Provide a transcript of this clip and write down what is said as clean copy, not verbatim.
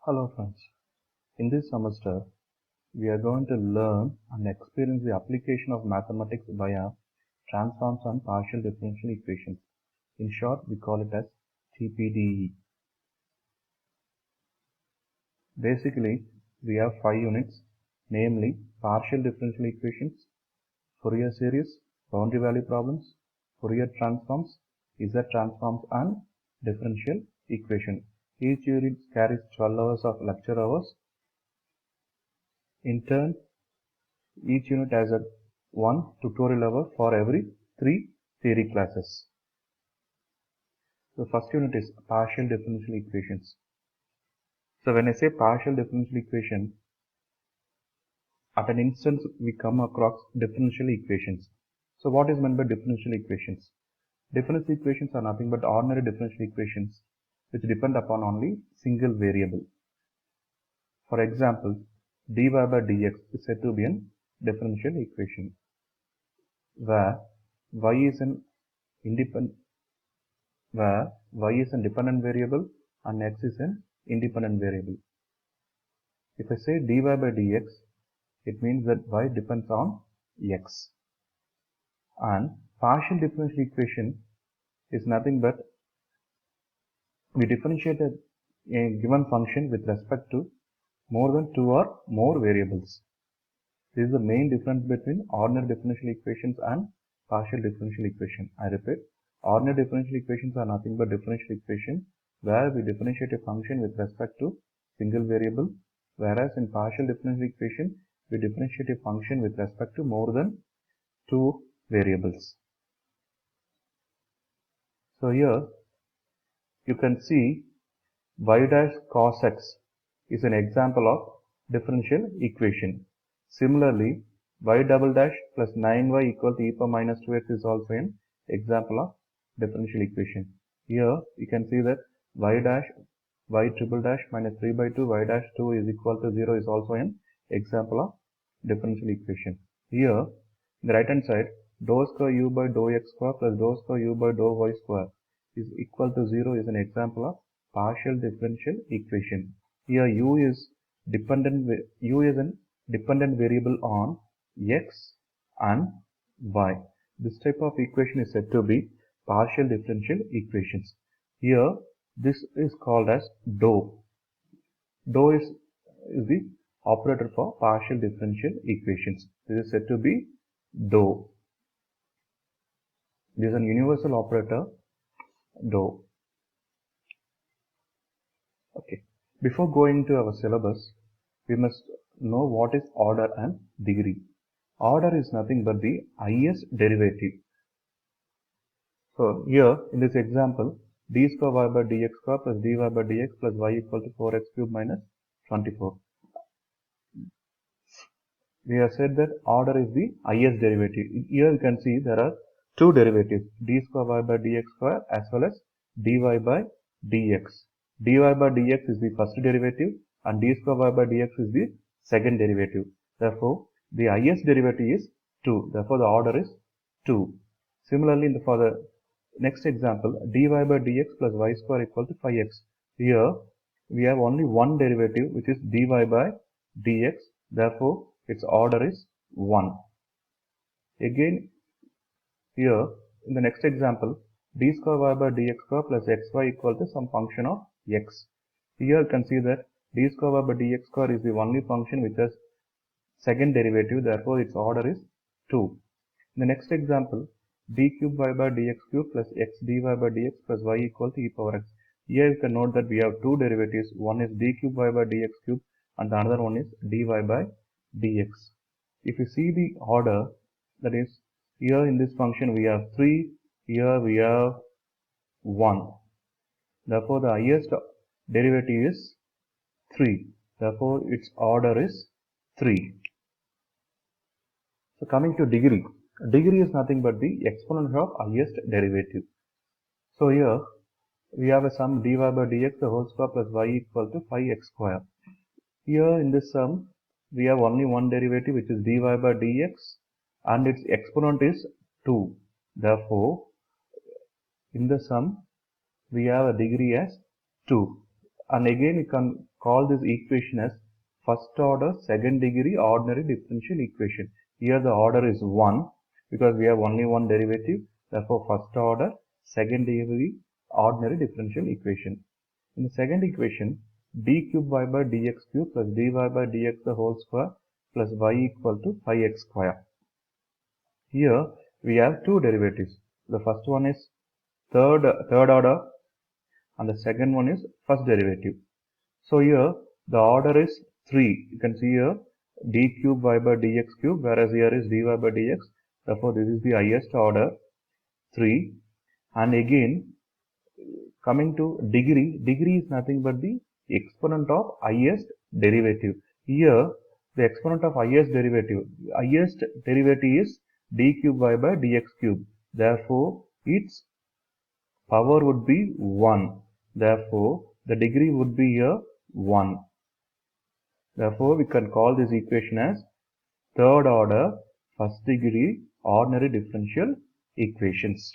Hello friends, in this semester we are going to learn and experience the application of mathematics via transforms and partial differential equations. In short, we call it as TPDE. Basically, we have 5 units, namely partial differential equations, Fourier series, boundary value problems, Fourier transforms, Z transforms and differential equation. Each unit carries 12 hours of lecture hours. In turn, each unit has a one tutorial hour for every 3 theory classes. The first unit is partial differential equations. So when I say partial differential equation, at an instance we come across differential equations. So what is meant by differential equations? Differential equations are nothing but ordinary differential equations which depend upon only single variable. For example, dy by dx is said to be a differential equation where y is a dependent variable and x is an independent variable. If I say dy by dx, it means that y depends on x. And partial differential equation is nothing but we differentiate a given function with respect to more than 2 or more variables. This is the main difference between ordinary differential equations and partial differential equation. I repeat, ordinary differential equations are nothing but differential equation where we differentiate a function with respect to single variable, whereas in partial differential equation we differentiate a function with respect to more than 2 variables. So here you can see y dash cos x is an example of differential equation. Similarly, y double dash plus 9y equal to e power minus 2x is also an example of differential equation. Here you can see that y dash y triple dash minus 3 by 2 y dash 2 is equal to 0 is also an example of differential equation. Here, in the right hand side, dou square u by dou x square plus dou square u by dou y square is equal to 0 is an example of partial differential equation. Here u is a dependent variable on x and y. This type of equation is said to be partial differential equations. Here this is called as dou. Dou is the operator for partial differential equations. This is said to be dou. This is a universal operator, dou. Okay. Before going to our syllabus, we must know what is order and degree. Order is nothing but the highest derivative. So here in this example, d square y by dx square plus dy by dx plus y equal to 4x cube minus 24. We have said that order is the highest derivative. Here you can see there are two derivatives, d square y by dx square as well as dy by dx. dy by dx is the first derivative and d square y by dx is the second derivative. Therefore, the highest derivative is 2. Therefore, the order is 2. Similarly, for the next example, dy by dx plus y square equal to 5x. Here, we have only one derivative which is dy by dx. Therefore, its order is 1. Again, here, in the next example, d square y by dx square plus xy equal to some function of x. Here you can see that d square y by dx square is the only function which has second derivative, therefore its order is 2. In the next example, d cube y by dx cube plus x dy by dx plus y equal to e power x. Here you can note that we have two derivatives, one is d cube y by dx cube and the another one is dy by dx. If you see the order, that is, here in this function we have 3, here we have 1. Therefore, the highest derivative is 3. Therefore, its order is 3. So, coming to degree. Degree is nothing but the exponent of highest derivative. So, here we have a sum dy by dx the whole square plus y equal to 5x square. Here in this sum, we have only one derivative which is dy by dx and its exponent is 2. Therefore, in the sum, we have a degree as 2. and again we can call this equation as first order second degree ordinary differential equation. Here the order is 1 because we have only one derivative, therefore first order second degree ordinary differential equation. In the second equation, d cube y by dx cube plus dy by dx the whole square plus y equal to 5x square. Here we have two derivatives. The first one is third order and the second one is first derivative. So here the order is 3. You can see here d cube y by dx cube, whereas here is dy by dx. Therefore this is the highest order 3. And again coming to degree is nothing but the exponent of highest derivative. Here the exponent of highest derivative is d cube y by dx cube. Therefore its power would be 1. Therefore the degree would be here 1. Therefore we can call this equation as third order first degree ordinary differential equations.